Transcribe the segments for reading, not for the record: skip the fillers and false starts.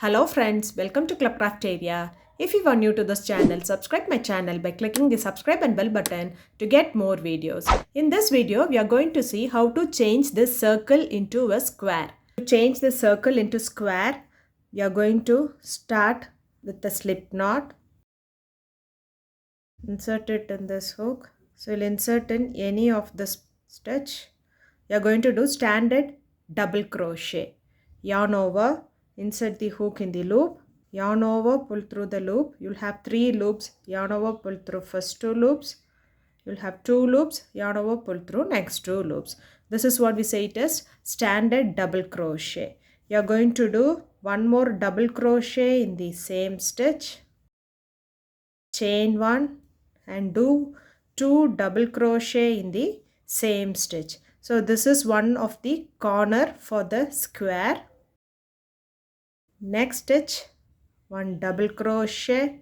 Hello friends, welcome to Crafteria. If you are new to this channel, subscribe my channel by clicking the subscribe and bell button to get more videos. In this video, we are going to see how to change this circle into a square. To change the circle into square, we are going to start with the slip knot. Insert it in this hook. So we'll insert in any of this stitch. We are going to do standard double crochet. Yarn over, insert the hook in the loop, yarn over, pull through the loop. You'll have 3 loops, yarn over, pull through first 2 loops. You'll have 2 loops, yarn over, pull through next 2 loops. This is what we say it is standard double crochet. You are going to do one more double crochet in the same stitch, chain 1 and do 2 double crochet in the same stitch. So this is one of the corner for the square. Next stitch, 1 double crochet.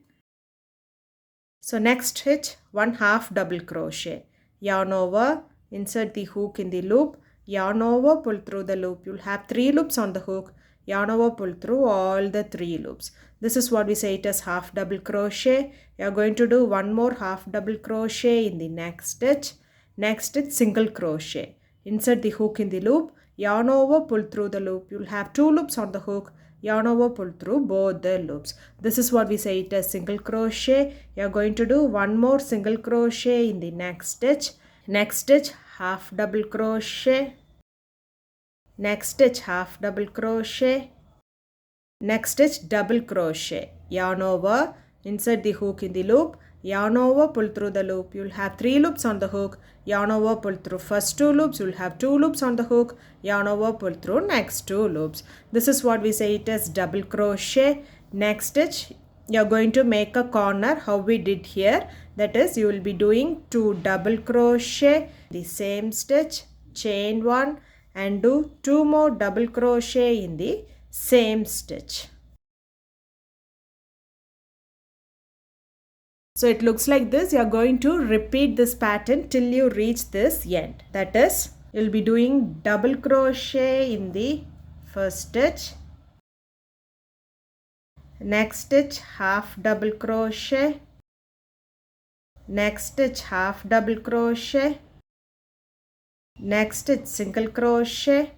So next stitch, 1 half double crochet. Yarn over, insert the hook in the loop, yarn over, pull through the loop. You'll have 3 loops on the hook, yarn over, pull through all the 3 loops. This is what we say it as half double crochet. You are going to do one more half double crochet in the next stitch. Next stitch, single crochet. Insert the hook in the loop, yarn over, pull through the loop. You'll have 2 loops on the hook, yarn over, pull through both the loops. This is what we say it as single crochet. You are going to do one more single crochet in the next stitch. Next stitch, half double crochet. Next stitch, half double crochet. Next stitch, double crochet. Yarn over, insert the hook in the loop, yarn over, pull through the loop. You'll have 3 loops on the hook, yarn over, pull through first 2 loops. You'll have 2 loops on the hook, yarn over, pull through next 2 loops. This is what we say it as double crochet. Next stitch, you're going to make a corner how we did here. That is, you will be doing 2 double crochet, the same stitch, chain 1 and do 2 more double crochet in the same stitch. So it looks like this. You are going to repeat this pattern till you reach this end. That is, you'll be doing double crochet in the first stitch. Next stitch, half double crochet. Next stitch, half double crochet. Next stitch, single crochet.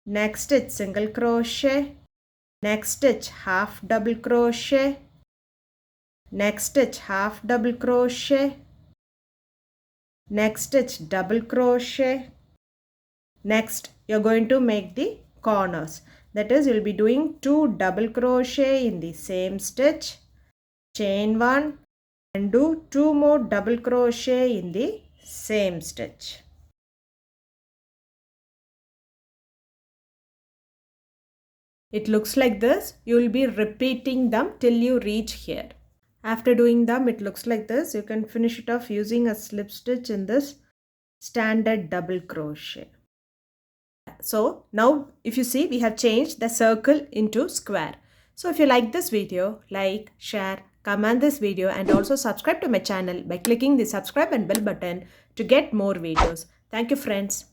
Next stitch, single crochet. Next stitch, half double crochet. Next stitch, half double crochet. Next stitch, double crochet. Next, you're going to make the corners. That is, you'll be doing 2 double crochet in the same stitch, chain 1 and do 2 more double crochet in the same stitch. It looks like this. You will be repeating them till you reach here. After doing them, it looks like this. You can finish it off using a slip stitch in this standard double crochet. So now if you see, we have changed the circle into square. So if you like this video, like, share, comment this video and also subscribe to my channel by clicking the subscribe and bell button to get more videos. Thank you friends.